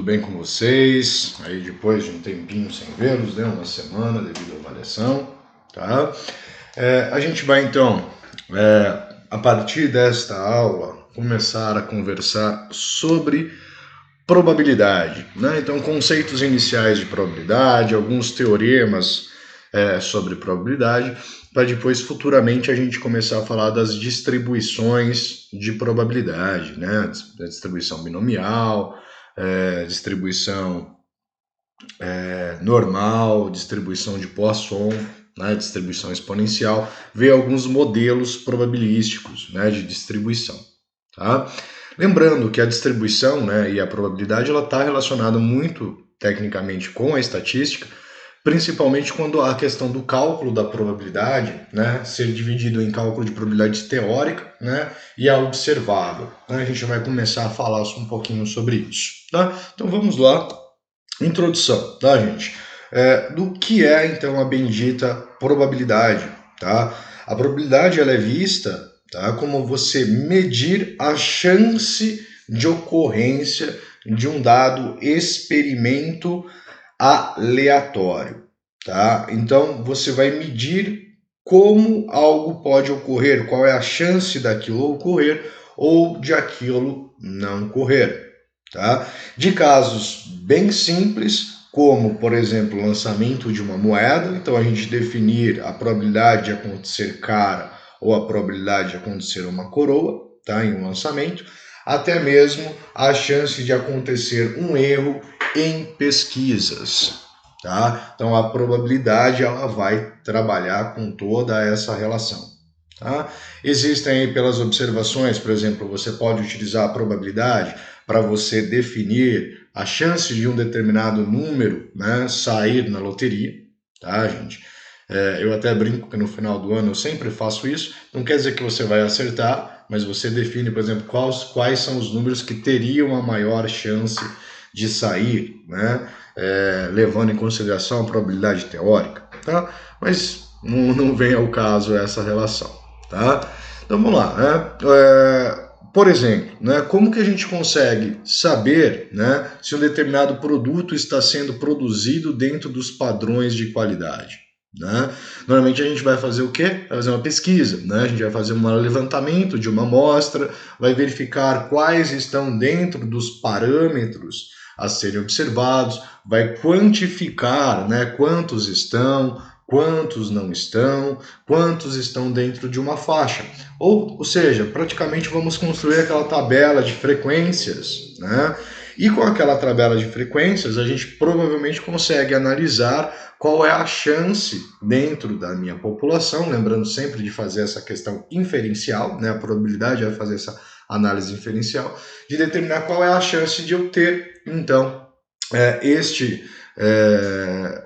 Tudo bem com vocês? Aí depois de um tempinho sem vê-los, né? Uma semana devido à avaliação, tá? A gente vai então, a partir desta aula, começar a conversar sobre probabilidade, né? Então, conceitos iniciais de probabilidade, alguns teoremas sobre probabilidade, para depois futuramente a gente começar a falar das distribuições de probabilidade, né? Da distribuição binomial, distribuição normal, distribuição de Poisson, né, distribuição exponencial, ver alguns modelos probabilísticos, né, de distribuição. Tá? Lembrando que a distribuição, né, e a probabilidade está relacionada muito tecnicamente com a estatística, principalmente quando a questão do cálculo da probabilidade, né, ser dividido em cálculo de probabilidade teórica, né, e a observável. A gente vai começar a falar um pouquinho sobre isso. Tá? Então vamos lá. Introdução, tá, gente? Do que é, então, a bendita probabilidade, tá? A probabilidade, ela é vista, tá, como você medir a chance de ocorrência de um dado experimento aleatório, tá? Então, você vai medir como algo pode ocorrer, qual é a chance daquilo ocorrer ou de aquilo não ocorrer. Tá? De casos bem simples, como, por exemplo, o lançamento de uma moeda, então a gente definir a probabilidade de acontecer cara ou a probabilidade de acontecer uma coroa, tá? Em um lançamento, até mesmo a chance de acontecer um erro em pesquisas. Tá? Então a probabilidade ela vai trabalhar com toda essa relação. Tá? Existem aí pelas observações, por exemplo, você pode utilizar a probabilidade para você definir a chance de um determinado número, né, sair na loteria, tá, gente? Eu até brinco que no final do ano eu sempre faço isso, não quer dizer que você vai acertar, mas você define, por exemplo, quais são os números que teriam a maior chance de sair, né, levando em consideração a probabilidade teórica, tá? Mas não vem ao caso essa relação, tá? Então vamos lá, né? Por exemplo, né, como que a gente consegue saber, né, se um determinado produto está sendo produzido dentro dos padrões de qualidade? Né? Normalmente a gente vai fazer o quê? Vai fazer uma pesquisa, né? A gente vai fazer um levantamento de uma amostra, vai verificar quais estão dentro dos parâmetros a serem observados, vai quantificar, né, quantos estão, quantos não estão, quantos estão dentro de uma faixa. Ou seja, praticamente vamos construir aquela tabela de frequências, né? E com aquela tabela de frequências, a gente provavelmente consegue analisar qual é a chance dentro da minha população, lembrando sempre de fazer essa questão inferencial, né? A probabilidade é fazer essa análise inferencial, de determinar qual é a chance de eu ter, então,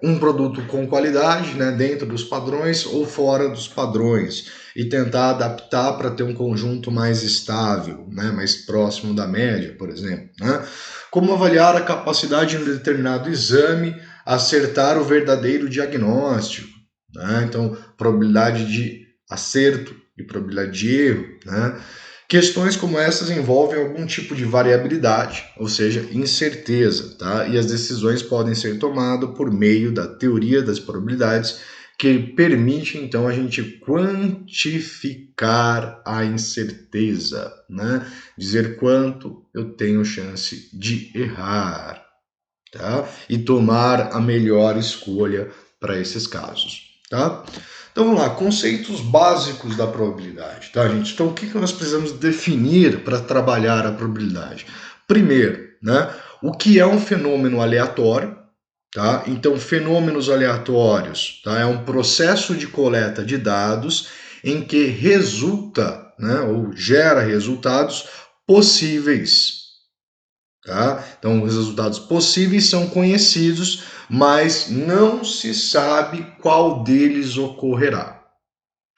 um produto com qualidade, né, dentro dos padrões ou fora dos padrões, e tentar adaptar para ter um conjunto mais estável, né, mais próximo da média, por exemplo. Né? Como avaliar a capacidade de um determinado exame acertar o verdadeiro diagnóstico. Né? Então, probabilidade de acerto e probabilidade de erro. Né? Questões como essas envolvem algum tipo de variabilidade, ou seja, incerteza, tá? E as decisões podem ser tomadas por meio da teoria das probabilidades, que permite, então, a gente quantificar a incerteza, né? Dizer quanto eu tenho chance de errar, tá? E tomar a melhor escolha para esses casos, tá? Então vamos lá, conceitos básicos da probabilidade, tá, gente? Então o que nós precisamos definir para trabalhar a probabilidade? Primeiro, né, o que é um fenômeno aleatório, tá? Então fenômenos aleatórios, tá, é um processo de coleta de dados em que resulta, né, ou gera resultados possíveis. Tá? Então, os resultados possíveis são conhecidos, mas não se sabe qual deles ocorrerá.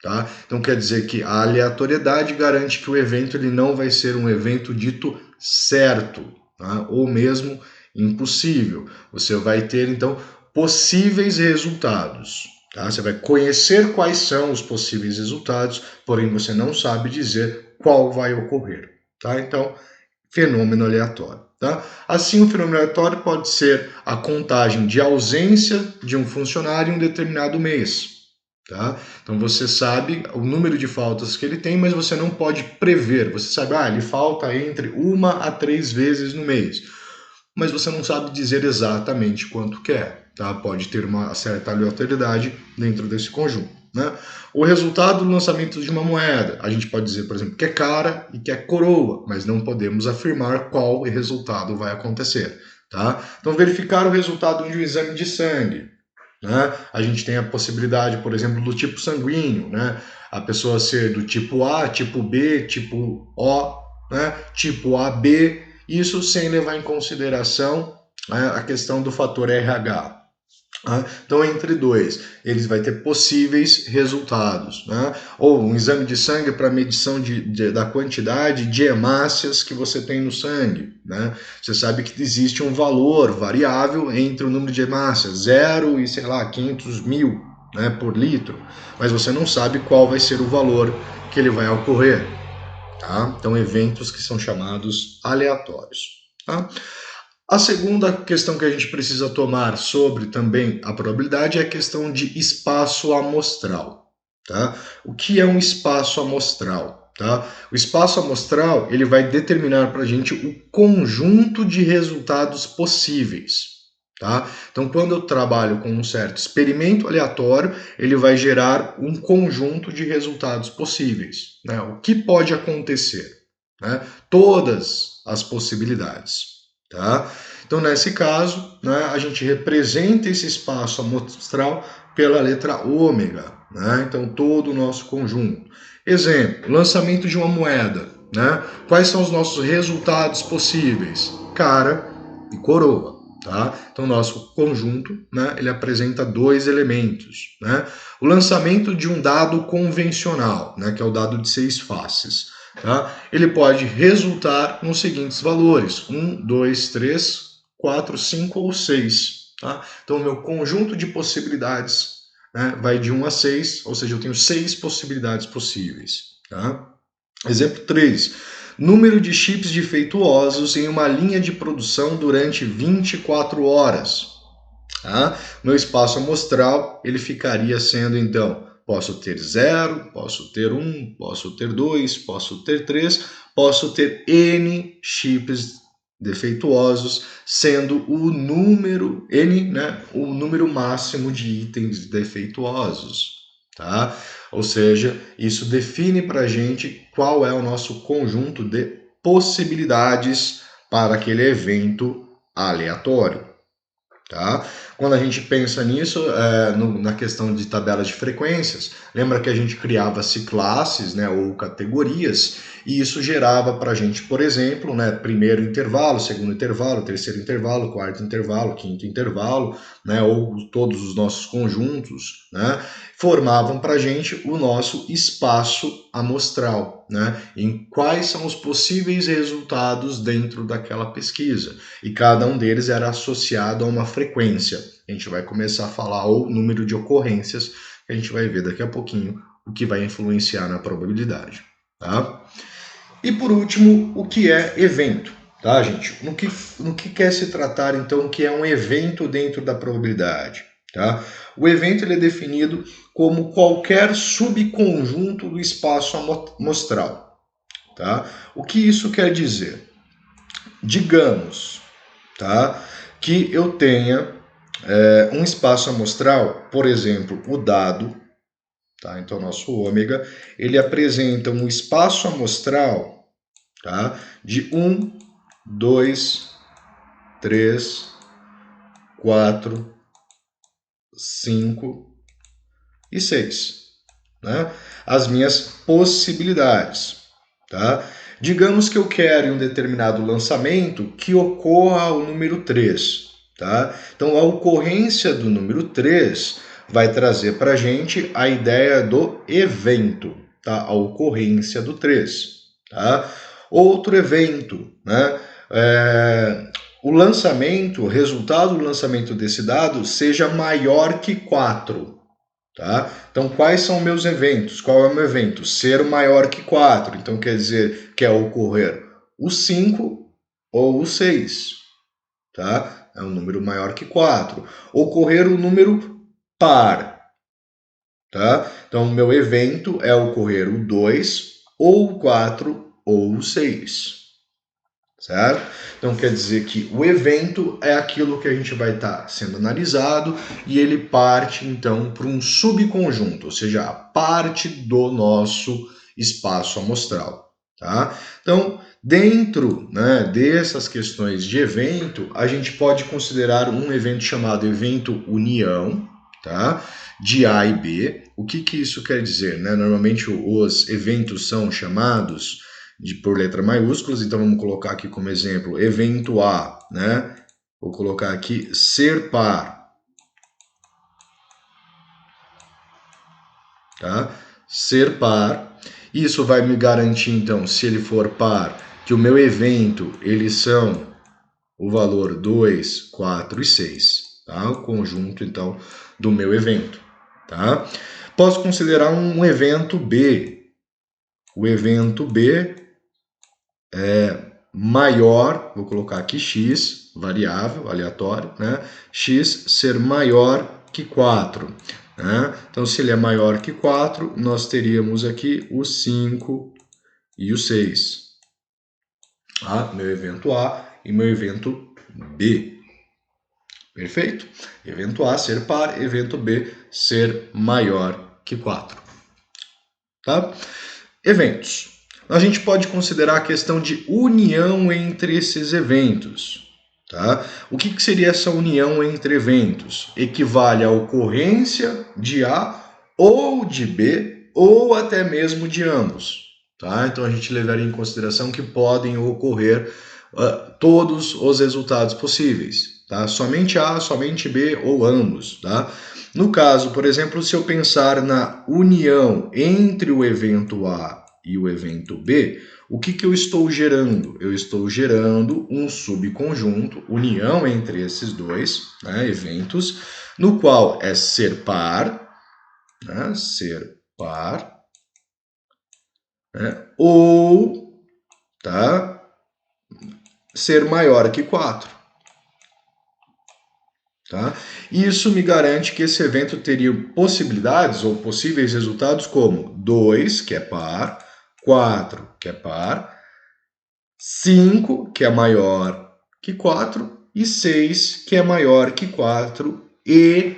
Tá? Então, quer dizer que a aleatoriedade garante que o evento ele não vai ser um evento dito certo, tá? Ou mesmo impossível. Você vai ter, então, possíveis resultados. Tá? Você vai conhecer quais são os possíveis resultados, porém você não sabe dizer qual vai ocorrer. Tá? Então, fenômeno aleatório. Tá? Assim, o fenômeno aleatório pode ser a contagem de ausência de um funcionário em um determinado mês. Tá? Então você sabe o número de faltas que ele tem, mas você não pode prever. Você sabe, ele falta entre 1 a 3 vezes no mês, mas você não sabe dizer exatamente quanto quer. Tá? Pode ter uma certa aleatoriedade dentro desse conjunto. Né? O resultado do lançamento de uma moeda, a gente pode dizer, por exemplo, que é cara e que é coroa, mas não podemos afirmar qual resultado vai acontecer. Tá? Então, verificar o resultado de um exame de sangue. Né? A gente tem a possibilidade, por exemplo, do tipo sanguíneo, né? A pessoa ser do tipo A, tipo B, tipo O, né? Tipo AB, isso sem levar em consideração, né, a questão do fator RH. Então, entre dois, eles vai ter possíveis resultados. Né? Ou um exame de sangue para medição da quantidade de hemácias que você tem no sangue. Né? Você sabe que existe um valor variável entre o número de hemácias, 0 e, 500 mil, né, por litro, mas você não sabe qual vai ser o valor que ele vai ocorrer. Tá? Então, eventos que são chamados aleatórios. Tá? A segunda questão que a gente precisa tomar sobre também a probabilidade é a questão de espaço amostral. Tá? O que é um espaço amostral? Tá? O espaço amostral ele vai determinar para a gente o conjunto de resultados possíveis. Tá? Então, quando eu trabalho com um certo experimento aleatório, ele vai gerar um conjunto de resultados possíveis. Né? O que pode acontecer? Né? Todas as possibilidades. Tá? Então, nesse caso, né, a gente representa esse espaço amostral pela letra ômega. Né? Então, todo o nosso conjunto. Exemplo, lançamento de uma moeda. Né? Quais são os nossos resultados possíveis? Cara e coroa. Tá? Então, nosso conjunto, né, ele apresenta dois elementos. Né? O lançamento de um dado convencional, né, que é o dado de 6 faces. Tá? Ele pode resultar nos seguintes valores: 1, 2, 3, 4, 5 ou 6. Tá? Então, o meu conjunto de possibilidades, né, vai de 1 a 6, ou seja, eu tenho 6 possibilidades possíveis. Tá? Exemplo 3. Número de chips defeituosos em uma linha de produção durante 24 horas. Tá? Meu espaço amostral ele ficaria sendo, então, posso ter 0, posso ter 1, posso ter 2, posso ter 3, posso ter N chips defeituosos, sendo o número N, né, o número máximo de itens defeituosos. Tá? Ou seja, isso define para a gente qual é o nosso conjunto de possibilidades para aquele evento aleatório. Tá? Quando a gente pensa nisso, na questão de tabelas de frequências, lembra que a gente criava-se classes, né, ou categorias, e isso gerava para a gente, por exemplo, né, primeiro intervalo, segundo intervalo, terceiro intervalo, quarto intervalo, quinto intervalo, né, ou todos os nossos conjuntos, né, formavam para a gente o nosso espaço amostral, né, em quais são os possíveis resultados dentro daquela pesquisa. E cada um deles era associado a uma frequência. A gente vai começar a falar o número de ocorrências, que a gente vai ver daqui a pouquinho o que vai influenciar na probabilidade. Tá? E por último, o que é evento? Tá, gente? No que quer se tratar, então, o que é um evento dentro da probabilidade? Tá? O evento ele é definido como qualquer subconjunto do espaço amostral. Tá? O que isso quer dizer? Digamos, tá, que eu tenha um espaço amostral, por exemplo, o dado, tá? Então, nosso ômega, ele apresenta um espaço amostral, tá, de 1, 2, 3, 4, 5 e 6. Né? As minhas possibilidades. Tá? Digamos que eu quero em um determinado lançamento que ocorra o número 3. Tá? Então, a ocorrência do número 3 vai trazer para a gente a ideia do evento, tá? A ocorrência do 3. Tá? Outro evento, né? O lançamento, o resultado do lançamento desse dado seja maior que 4. Tá? Então, quais são meus eventos? Qual é o meu evento? Ser maior que 4. Então, quer dizer que é ocorrer o 5 ou 6, tá? É um número maior que 4. Ocorrer um número par, tá? Então, o meu evento é ocorrer o 2, ou o 4, ou o 6, certo? Então, quer dizer que o evento é aquilo que a gente vai estar sendo analisado e ele parte, então, para um subconjunto, ou seja, a parte do nosso espaço amostral, tá? Então, dentro, né, dessas questões de evento, a gente pode considerar um evento chamado evento união, tá? De A e B. O que isso quer dizer, né? Normalmente os eventos são chamados por letra maiúsculas, então vamos colocar aqui como exemplo evento A, né? Vou colocar aqui ser par, tá? Ser par. Isso vai me garantir, então, se ele for par, que o meu evento, eles são o valor 2, 4 e 6, tá? O conjunto, então, do meu evento, tá? Posso considerar um evento B. O evento B é maior, vou colocar aqui x, variável, aleatório, né? X ser maior que 4. Né? Então, se ele é maior que 4, nós teríamos aqui o 5 e o 6. Tá? Meu evento A e meu evento B. Perfeito? Evento A ser par, evento B ser maior que 4. Tá? Eventos. A gente pode considerar a questão de união entre esses eventos. Tá? O que seria essa união entre eventos? Equivale à ocorrência de A ou de B, ou até mesmo de ambos. Tá? Então a gente levaria em consideração que podem ocorrer todos os resultados possíveis. Tá? Somente A, somente B ou ambos. Tá? No caso, por exemplo, se eu pensar na união entre o evento A e o evento B, o que eu estou gerando? Eu estou gerando um subconjunto, união entre esses dois, né, eventos, no qual é ser par, né, né, ou tá, ser maior que 4. Tá? Isso me garante que esse evento teria possibilidades ou possíveis resultados como 2, que é par, 4, que é par, 5, que é maior que 4, e 6, que é maior que 4 e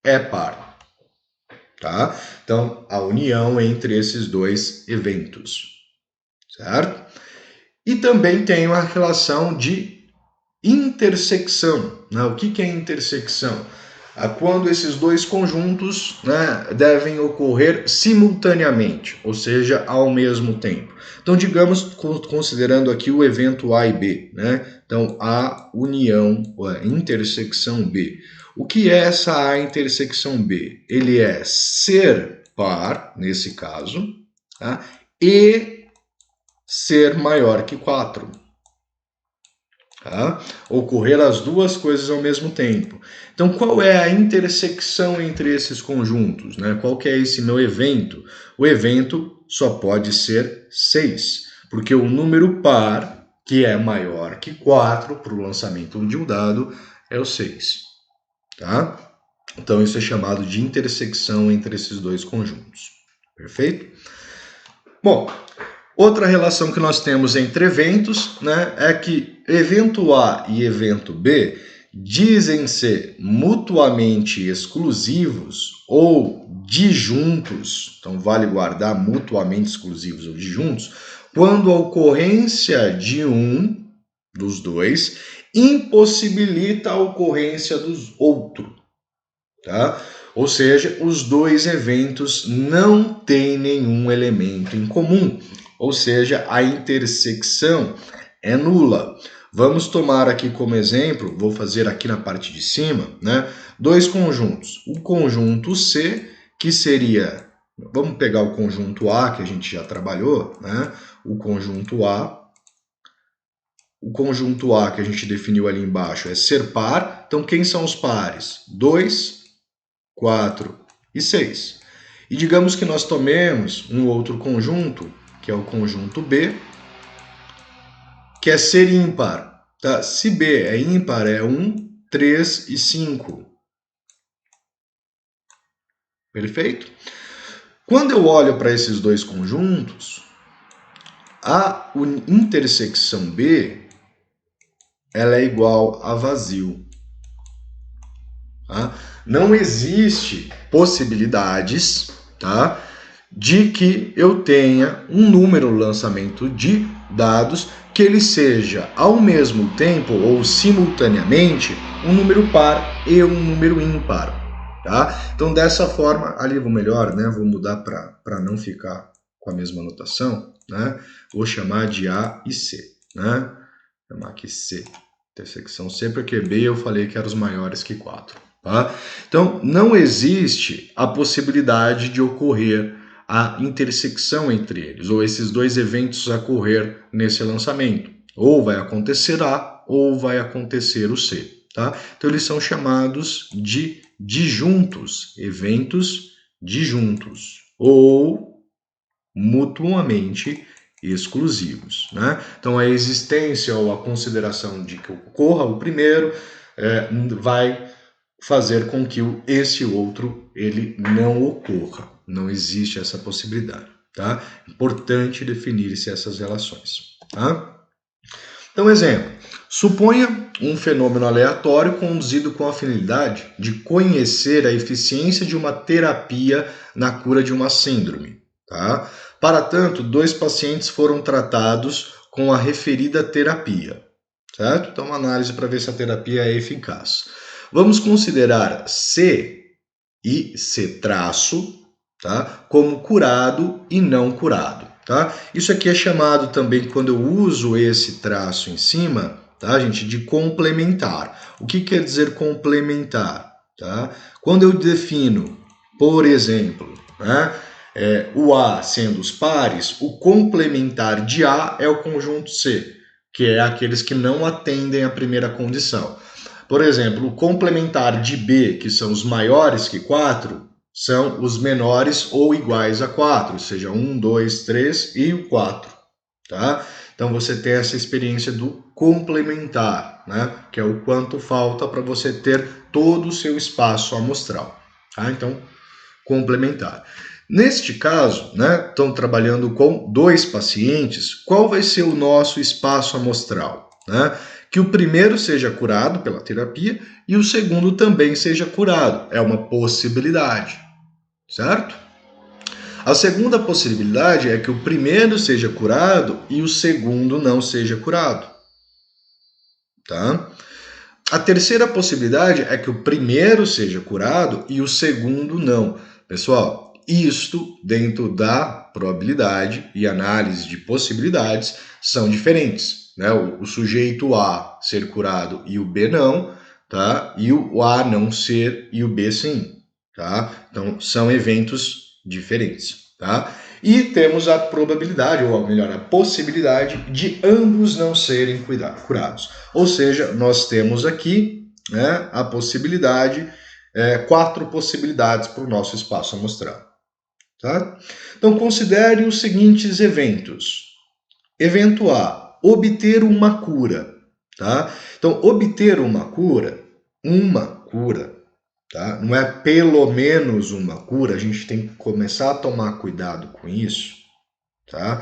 é par. Tá? Então, a união entre esses dois eventos. Certo? E também tem uma relação de intersecção. Né? O que é intersecção? Quando esses dois conjuntos, né, devem ocorrer simultaneamente, ou seja, ao mesmo tempo. Então, digamos, considerando aqui o evento A e B, né? Então, A união, a intersecção B. O que é essa A intersecção B? Ele é ser par, nesse caso, tá? E ser maior que 4. Tá? Ocorrer as duas coisas ao mesmo tempo. Então, qual é a intersecção entre esses conjuntos? Né? Qual que é esse meu evento? O evento só pode ser 6, porque o número par, que é maior que 4 para o lançamento de um dado, é o 6. Tá? Então, isso é chamado de intersecção entre esses dois conjuntos. Perfeito? Bom, outra relação que nós temos entre eventos, né, é que evento A e evento B dizem ser mutuamente exclusivos ou disjuntos, então vale guardar mutuamente exclusivos ou disjuntos, quando a ocorrência de um dos dois impossibilita a ocorrência dos outros. Tá? Ou seja, os dois eventos não têm nenhum elemento em comum. Ou seja, a intersecção é nula. Vamos tomar aqui como exemplo, vou fazer aqui na parte de cima, né, dois conjuntos. O conjunto C, que seria, vamos pegar o conjunto A, que a gente já trabalhou, né, o conjunto A que a gente definiu ali embaixo é ser par. Então, quem são os pares? 2, 4 e 6. E digamos que nós tomemos um outro conjunto, que é o conjunto B, quer ser ímpar. Tá? Se B é ímpar, é 1, 3 e 5. Perfeito? Quando eu olho para esses dois conjuntos, a intersecção B ela é igual a vazio. Tá? Não existe possibilidades, tá, de que eu tenha um número no lançamento de dados que ele seja ao mesmo tempo ou simultaneamente um número par e um número ímpar. Tá? Então, dessa forma, ali vou melhor, né? Vou mudar para não ficar com a mesma notação, né? Vou chamar de A e C, né? Vou chamar aqui C, intersecção C, porque B eu falei que eram os maiores que 4. Tá? Então, não existe a possibilidade de ocorrer a intersecção entre eles, ou esses dois eventos ocorrer nesse lançamento. Ou vai acontecer A, ou vai acontecer o C. Tá? Então, eles são chamados de disjuntos, eventos disjuntos, ou mutuamente exclusivos. Né? Então, a existência ou a consideração de que ocorra o primeiro vai fazer com que esse outro ele não ocorra. Não existe essa possibilidade. Tá? Importante definir-se essas relações. Tá? Então, exemplo. Suponha um fenômeno aleatório conduzido com a finalidade de conhecer a eficiência de uma terapia na cura de uma síndrome. Tá? Para tanto, 2 pacientes foram tratados com a referida terapia. Certo? Então, uma análise para ver se a terapia é eficaz. Vamos considerar C e C', tá? Como curado e não curado. Tá? Isso aqui é chamado também, quando eu uso esse traço em cima, tá, gente, de complementar. O que quer dizer complementar? Tá? Quando eu defino, por exemplo, né, o A sendo os pares, o complementar de A é o conjunto C, que é aqueles que não atendem à primeira condição. Por exemplo, o complementar de B, que são os maiores que 4, são os menores ou iguais a 4, ou seja, 1, 2, 3 e o 4. Tá? Então você tem essa experiência do complementar, né? Que é o quanto falta para você ter todo o seu espaço amostral. Tá? Então, complementar. Neste caso, né, estão trabalhando com 2 pacientes, qual vai ser o nosso espaço amostral? Né? Que o primeiro seja curado pela terapia e o segundo também seja curado. É uma possibilidade, certo? A segunda possibilidade é que o primeiro seja curado e o segundo não seja curado. Tá? A terceira possibilidade é que o primeiro seja curado e o segundo não. Pessoal, isto dentro da probabilidade e análise de possibilidades são diferentes. Né? O sujeito A ser curado e o B não, tá? E o A não ser e o B sim. Tá? Então, são eventos diferentes. Tá? E temos a probabilidade, ou melhor, a possibilidade de ambos não serem curados. Ou seja, nós temos aqui, né, a possibilidade, 4 possibilidades para o nosso espaço amostral. Tá? Então, considere os seguintes eventos. Evento A, obter uma cura. Tá? Então, obter uma cura, tá? Não é pelo menos uma cura, a gente tem que começar a tomar cuidado com isso. Tá?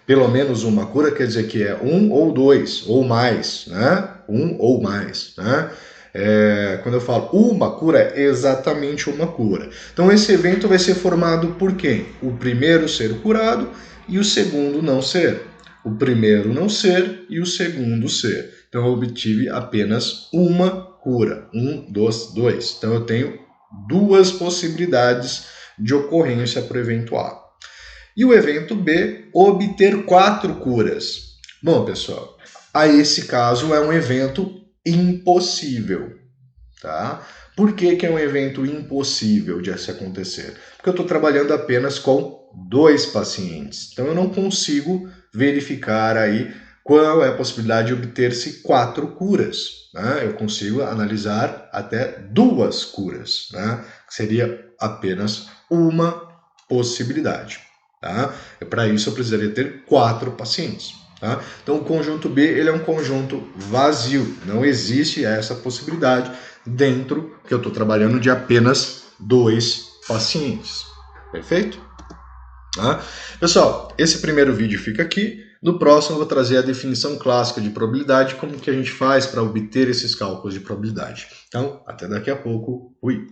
Pelo menos uma cura quer dizer que é 1 ou 2, ou mais, né? 1 ou mais, né? Quando eu falo uma cura, é exatamente uma cura. Então, esse evento vai ser formado por quem? O primeiro ser curado e o segundo não ser. O primeiro não ser e o segundo ser. Então, eu obtive apenas uma cura. 1, 2, 2. Então, eu tenho 2 possibilidades de ocorrência para o evento A. E o evento B, obter 4 curas. Bom, pessoal, a esse caso é um evento impossível, tá? Por que é um evento impossível de se acontecer? Porque eu estou trabalhando apenas com 2 pacientes. Então, eu não consigo verificar aí qual é a possibilidade de obter-se 4 curas. Né? Eu consigo analisar até 2 curas, né? Que seria apenas uma possibilidade. Tá? Para isso, eu precisaria ter 4 pacientes. Tá? Então o conjunto B ele é um conjunto vazio, não existe essa possibilidade dentro que eu estou trabalhando de apenas 2 pacientes. Perfeito? Tá? Pessoal, esse primeiro vídeo fica aqui. No próximo eu vou trazer a definição clássica de probabilidade, como que a gente faz para obter esses cálculos de probabilidade. Então, até daqui a pouco. Fui!